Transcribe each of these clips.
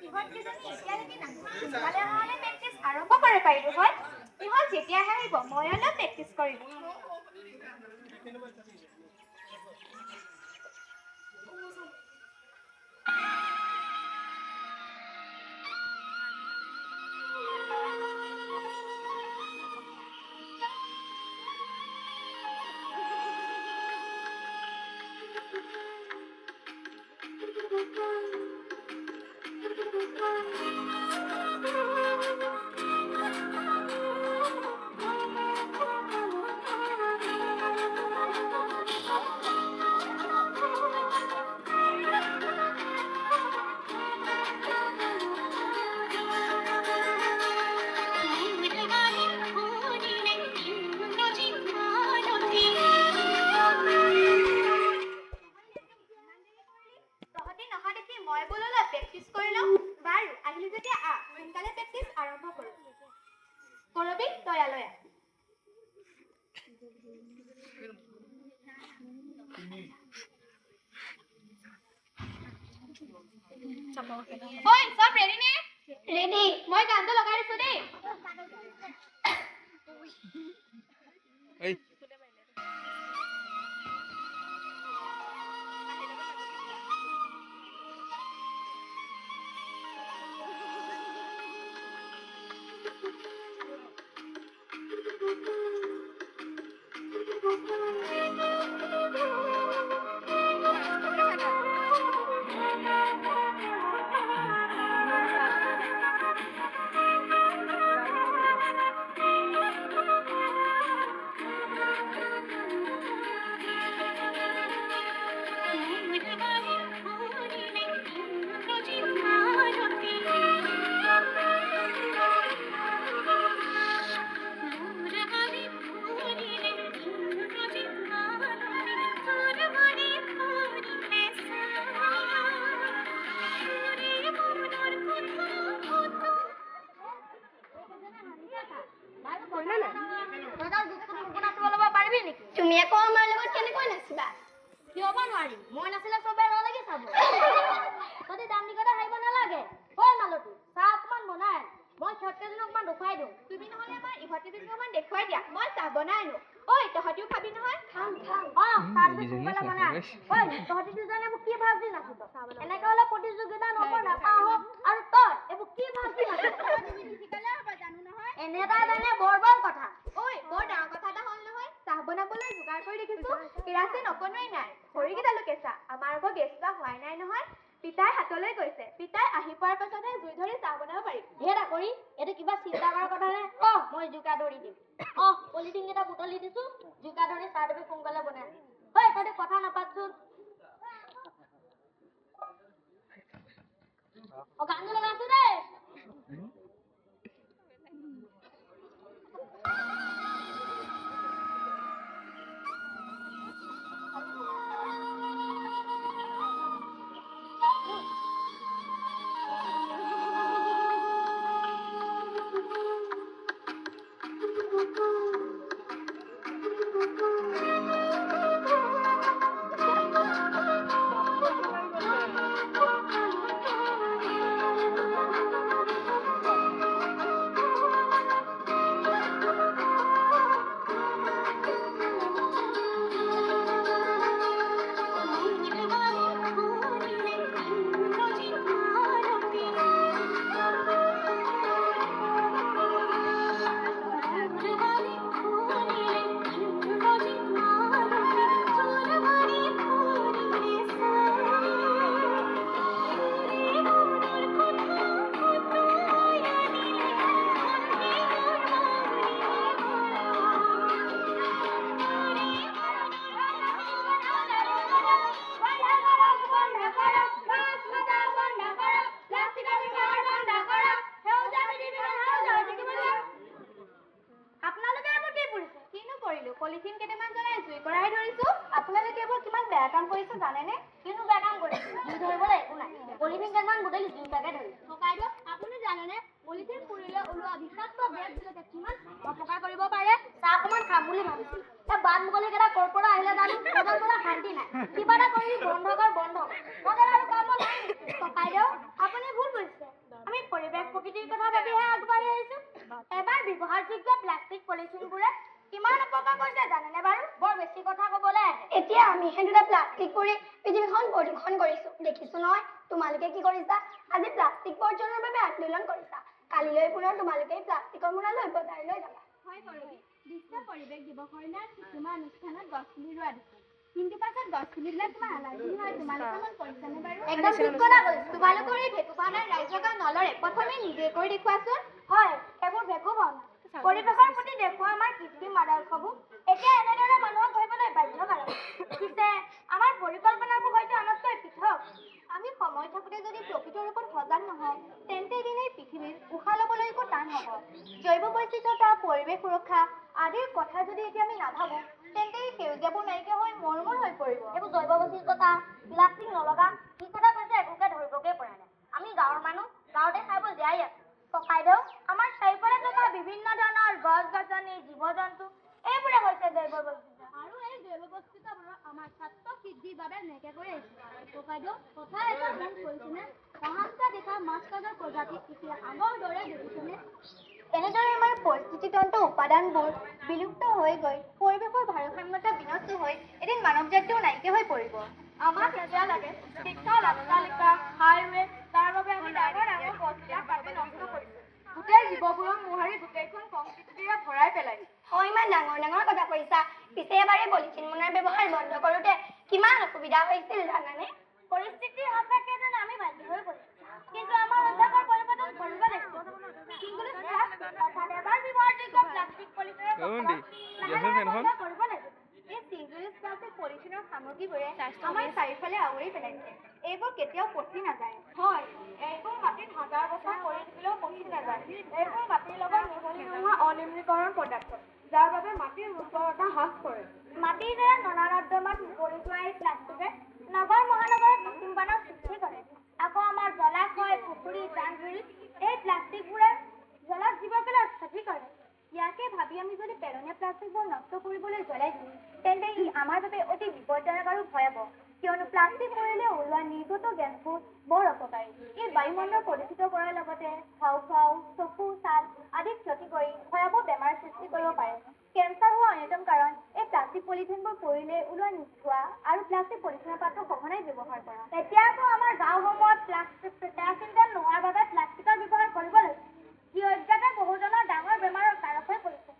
ইহঁতকেইজনী এতিয়ালৈকে নাহিল সোনকালে নহ'লে প্ৰেক্টিচ আৰম্ভ কৰিব পাৰিলো হয় ইহঁত যেতিয়াহে আহিব মই অলপ প্ৰেক্টিচ কৰিম Oi, सब ready ने? Ready. मैं गान तो लगा रही सुने. Hey. তুমি একো আমাৰ লগত কেনেকৈ নাচিবা কিয় বা নোৱাৰি মই নাচিলে সবে ৰ লাগি চাব ততে দামনি কথা হাইব নালাগে হয় মালতু চাহ অকমান বনাই মই ছটকেজনক অকমান দেখুৱাই দিওঁ তুমি নহলে আমাৰ ইহঁতেজনক অকমান দেখুৱাই দিয়া মই চাহ বনাই আনো ঐ তহঁতিও খাবি নহয় খাম চাহ সোনকালে বনাই ঐ তহঁতি দুজনে মোক কি ভাবি নাচিব এনেকৈ হ'লে প্ৰতিযোগিতা নম্বৰ নাপাওঁ আৰু তই এইবোৰ কি ভাবি নাচিব তুমি নিশিকালে হ'ব জানো নহয় এনে এটা জানে বৰ কথা ঐ বৰ ডাঙৰ কথা এটা হ'ল নহয় চাহ বনাবলৈ যোগাৰ কৰি দেখিছো কেৰাচিন অকণোৱেই নাই খৰিকেইডালো কেঁচা আমাৰ আকৌ গেছ বা হোৱাই নাই নহয় পিতাই হাতলৈ গৈছে পিতাই আহি পোৱাৰ পাছতহে জুই ধৰি চাহ বনাব পাৰিম হেৰা কৰি এইটো কিবা চিন্তা কৰাৰ কথা নে মই জোকা ধৰি দিম পলিথিন কেইটা বুটলি দিছো জোকা ধৰি চাহ তুমি সোনকালে বনাই হয় তহঁতি কথা নাপাতচোন গান লগাইছো দেই পলিথিন কেইটামান জ্বলাই জুই কৰাই ধৰিছো আপোনালোকে এইবোৰ কিমান বেয়া কাম কৰিছে জানেনে কিনো বেয়া কাম কৰিছে জুই ধৰিবলৈ একো নাই পলিথিন কেইটামান বুটলি জুইটাকে ধৰিছো ককাইদেউ আপুনি জানেনে পলিথিন পুৰিলে ওলোৱা বিষাক্ত গেছবিলাকে কিমান অপকাৰ কৰিব পাৰে চাহ অকণমান খাম বুলি ভাবিছোঁ বাট মুকলিকেইটা ক'ৰ পৰা আহিলে জানো বজাৰ পৰা শান্তি নাই কিবা এটা কৰি বন্ধ কৰ নহ'লে আৰু কাম নাই ককাইদেউ আপুনি ভুল কৰিছে প্ৰকৃতিৰ কথা ভাবিহে আগবাঢ়ি আহিছোঁ। এবাৰ ব্যৱহাৰযোগ্য প্লাষ্টিক পলিথিনবোৰে কিমান অপকাৰ কৰিছে জানেনে বাৰু? বৰ বেছি কথা ক'বলৈ আহে। এতিয়া আমিহে দুটা প্লাষ্টিক কৰি পৃথিৱীখন প্ৰদূষণ কৰিছোঁ। দেখিছোঁ নহয়, তোমালোকে কি কৰিছা? আজি প্লাষ্টিক বৰ্জনৰ বাবে আন্দোলন কৰিছা। কালিলৈ পুনৰ তোমালোকে প্লাষ্টিকৰ মোনা লৈ বজাৰলৈ যাবা। হয় কৰবী, বিশ্ব পৰিৱেশ দিৱসৰ দিনা কিছুমান অনুষ্ঠানত গছপুলি ৰোৱা দিছে। কিন্তু পাছত গছপুলিবিলাক তোমাৰ এলাৰ্জি হয়, তোমালোকে মন কৰিছানে বাৰু? একদম ঠিক কথা কৈছা। তোমালোকৰ এই ভেকুৱানাৰ ৰাইজৰ গান নলৰে। প্ৰথমে নিজে কৰি দেখুৱাচোন। হয়, এইবোৰ ভেকু ভাওনা। পৰিৱেশৰ প্ৰতি দেখুওৱা আমাৰ কৃত্ৰিম আদৰ্শবোৰ এতিয়া এনেদৰে মানুহক ভাবিবলৈ বাধ্য কৰে। পিছে আমাৰ পৰিকল্পনাবোৰ হয়তো আনতকৈ পৃথক। আমি সময় থাকোঁতে যদি প্ৰকৃতিৰ ওপৰত সজাগ নহওঁ, তেন্তে এদিন এই পৃথিৱীৰ উশাহ ল'বলৈকো টান হ'ব। জৈৱ বৈচিত্ৰতা, পৰিৱেশ সুৰক্ষা আদিৰ কথা যদি এতিয়া আমি নাভাবোঁ, তেন্তে এই সেউজীয়াবোৰ নাইকিয়া হৈ মৰমৰ হৈ পৰিব। এইবোৰ জৈৱ বৈচিত্ৰতা, প্লাষ্টিক নলগা, কি কথা কৈছে একোকে ধৰিবগে পৰা নাই। আমি গাঁৱৰ মানুহ, গাঁৱতে খাই বৈ জীয়াই আছোঁ। ককাইদেউ, আমাৰ চাৰিওফালে থকা বিভিন্ন ধৰণৰ গছ-গছনি, জীৱ-জন্তু এইবোৰে হৈছে জৈৱ বৈচিত্ৰ্য। আৰু এই জৈৱ বৈচিত্ৰ্যবোৰ আমাৰ ছাত্ৰ সিদ্ধিৰ বাবে নাইকিয়া কৰি আহিছে। ককাইদেউ, কথা এটা মন কৰিছেনে? মহানতা দেখা মাছ কাছৰ প্ৰজাতি এতিয়া আগৰ দৰে দেখিছেনে? এনেদৰে আমাৰ পৰিস্থিতিতন্ত্ৰ উপাদানবোৰ বিলুপ্ত হৈ গৈ পৰিৱেশৰ ভাৰসাম্যতা বিনষ্ট হৈ এদিন মানৱ জাতিও নাইকিয়া হৈ পৰিব। আমাক এতিয়া লাগে শিক্ষা, অট্টালিকা, হাইৱে, তাৰ বাবে আমি ডাঙৰ ডাঙৰ গছবিলাক কাটি নষ্ট কৰিছোঁ। গোটেই জীৱবোৰক মোহাৰি গোটেইখন কংক্ৰিটেৰে ভৰাই পেলাইছে। হয়, ইমান ডাঙৰ ডাঙৰ কথা কৈছা। পিছে এবাৰ এই পলিথিন মোনাৰ ব্যৱহাৰ বন্ধ কৰোঁতে কিমান অসুবিধা হৈছিল জানানে? পৰিস্থিতিৰ সাপেক্ষে যেন আমি বাধ্য হৈ পৰিছোঁ। কিন্তু আমাৰ অভ্যাসৰ পৰিৱৰ্তন কৰিব লাগিব। ছিংগল ইউজ প্লাষ্টিক অৰ্থাৎ এবাৰ ব্যৱহাৰযোগ্য প্লাষ্টিক পলিথিনৰ বন্ধ কৰিব লাগিব। এই ছিংগল ইউজ প্লাষ্টিক পলিথিনৰ সামগ্ৰীবোৰে আমাৰ চাৰিওফালে আৱৰি পেলাইছে। এইবোৰ কেতিয়াও পচি নাযায়। হয়, এইবোৰ মাটিত হাজাৰ বছৰ পৰি থাকিলেও পচি নাযায়। এইবোৰ মাটিৰ লগত মিহলি নোহোৱা অনিৰ্মলীকৰণ পদাৰ্থ, যাৰ বাবে মাটিৰ উৰ্বৰতা হ্ৰাস কৰে। মাটিৰ দ্বাৰা নলা-নৰ্দমাত পৰি যোৱা এই প্লাষ্টিকে নগৰ মহানগৰত কৃত্ৰিম বানৰ সৃষ্টি কৰে। আকৌ আমাৰ জলাশয়, পুখুৰী, জান-জুৰি এই প্লাষ্টিকবোৰে জলজ জীৱকুলৰ ক্ষতি কৰে। ইয়াকে ভাবি আমি যদি পেলনীয়া প্লাষ্টিকবোৰ নষ্ট কৰিবলৈ জ্বলাই দিওঁ, তেন্তে ই আমাৰ বাবে অতি বিপদজনক আৰু ভয়াৱহ। কিয়নো প্লাষ্টিক মৰিলে ওলোৱা নিৰ্গত গেছবোৰ বৰ অপকাৰী। ই বায়ুমণ্ডল প্ৰদূষিত কৰাৰ লগতে হাঁওফাঁও, চকু, ছাল আদিক ক্ষতি কৰি ভয়াৱহ বেমাৰ সৃষ্টি কৰিব পাৰে। কেঞ্চাৰ হোৱা অন্যতম কাৰণ এই প্লাষ্টিক পলিথিনবোৰ পৰিলে ওলোৱা ধোঁৱা আৰু প্লাষ্টিক পলিথিনৰ পাত্ৰ সঘনাই ব্যৱহাৰ কৰা। এতিয়া আকৌ আমাৰ গাঁওসমূহত কেৰাচিন তেল নোহোৱাৰ বাবে প্লাষ্টিকৰ ব্যৱহাৰ কৰিব লৈছে। ই অজ্ঞাতে বহুজনৰ ডাঙৰ বেমাৰৰ কাৰক হৈ পৰিছে।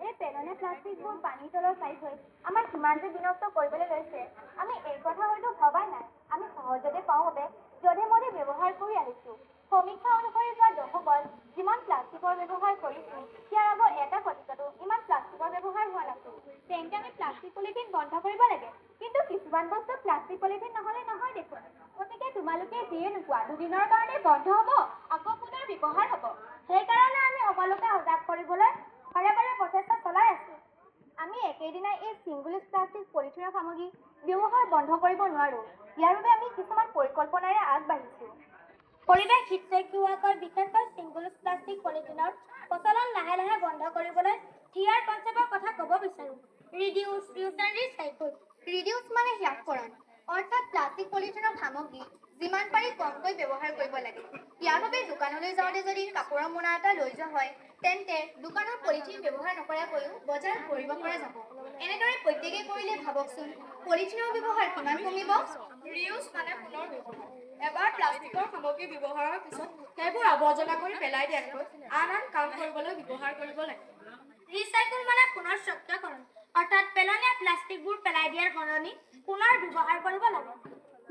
এই পেলনীয়া প্লাষ্টিকবোৰ পানীৰ তলৰ চাই হৈ আমাৰ কিমান যে বিনষ্ট কৰিবলৈ লৈছে, আমি এই কথা হয়তো ভবাই নাই। আমি সহজতে পাওঁ বাবে যধে-মধে ব্যৱহাৰ কৰি আহিছোঁ। সমীক্ষা অনুসৰি যোৱা দশকত যিমান প্লাষ্টিকৰ ব্যৱহাৰ কৰিছোঁ, ইয়াৰ আগৰ এটা শতিকাতো ইমান প্লাষ্টিকৰ ব্যৱহাৰ হোৱা নাছিল। তেন্তে আমি প্লাষ্টিক পলিথিন বন্ধ কৰিব লাগে। কিন্তু কিছুমান বস্তু প্লাষ্টিক পলিথিন নহ'লে নহয় দেখোন। গতিকে তোমালোকে যিয়ে নোকোৱা, দুদিনৰ কাৰণে বন্ধ হ'ব, আকৌ পুনৰ ব্যৱহাৰ হ'ব। সেইকাৰণে আমি সকলোকে সজাগ কৰিবলৈ বাৰে বাৰে প্ৰচেষ্টা চলাই আছোঁ। আমি একেদিনাই এই ছিংগল ইউজ প্লাষ্টিক পলিথিনৰ সামগ্ৰী ব্যৱহাৰ বন্ধ কৰিব নোৱাৰোঁ। ইয়াৰ বাবে আমি কিছুমান পৰিকল্পনাৰে আগবাঢ়িছোঁ। পৰিৱেশ হিতৈষী হোৱাকৈ বিশেষকৈ ছিংগল ইউজ প্লাষ্টিক পলিথিনৰ প্ৰচলন লাহে লাহে বন্ধ কৰিবলৈ TR কনচেপ্টৰ কথা ক'ব বিচাৰোঁ। Reduce, reuse and recycle. Reduce মানে হ্ৰাসকৰণ, অৰ্থাৎ প্লাষ্টিক পলিথিনৰ সামগ্ৰী যিমান পাৰি কমকৈ ব্যৱহাৰ কৰিব লাগে। ইয়াৰ বাবে দোকানলৈ যাওঁতে যদি কাপোৰৰ মোনা এটা লৈ যোৱা হয়, তেন্তে দোকানৰ পলিথিন ব্যৱহাৰ নকৰাকৈও বজাৰত কৰিব পৰা যাব। এনেদৰে প্ৰত্যেকে কৰিলে ভাবকচোন, পলিথিনৰ ব্যৱহাৰ কিমান কমিব। ৰিউজ মানে পুনৰ ব্যৱহাৰ। এবাৰ প্লাষ্টিকৰ সামগ্ৰী ব্যৱহাৰৰ পিছত সেইবোৰ আৱৰ্জনা কৰি পেলাই দিয়াতকৈ আন কাম কৰিবলৈ ব্যৱহাৰ কৰিব লাগে। ৰিচাইকল মানে পুনৰ চক্ৰকৰণ, অৰ্থাৎ পেলনীয়া প্লাষ্টিকবোৰ পেলাই দিয়াৰ সলনি পুনৰ ব্যৱহাৰ কৰিব লাগে।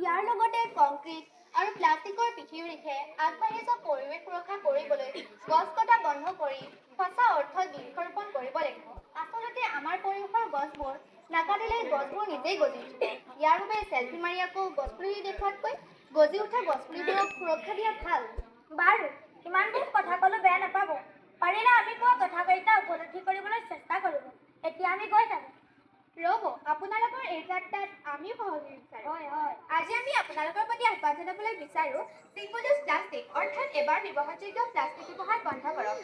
ইয়াৰ লগতে কংক্ৰিট আৰু প্লাষ্টিকৰ পৃথিৱীতহে আগবাঢ়ি যোৱা পৰিৱেশ সুৰক্ষা কৰিবলৈ গছ কটা বন্ধ কৰি সঁচা অৰ্থত বৃক্ষৰোপণ কৰিব লাগিব। আচলতে আমাৰ পৰিৱেশৰ গছবোৰ নাকাটিলে গছবোৰ নিজেই গজি উঠিব। ইয়াৰ বাবে চেলফি মাৰি আকৌ গছপুলি দেখুৱাতকৈ গজি উঠা গছপুলিবোৰক সুৰক্ষা দিয়া ভাল। বাৰু, ইমানবোৰ কথা ক'লো বেয়া নাপাব। পাৰিলে আমি কোৱা কথাকেইটা উপলব্ধি কৰিবলৈ চেষ্টা কৰিব। এতিয়া আমি গৈ থাকোঁ। ৰ'ব, আপোনালোকৰ এই যাত্ৰাত আমিও সহযোগী বিচাৰোঁ। হয়। আজি আমি আপোনালোকৰ প্ৰতি আহ্বান জনাবলৈ বিচাৰোঁ, ছিংগল ইউজ প্লাষ্টিক অৰ্থাৎ এবাৰ ব্যৱহাৰযোগ্য প্লাষ্টিক ব্যৱহাৰ বন্ধ কৰক।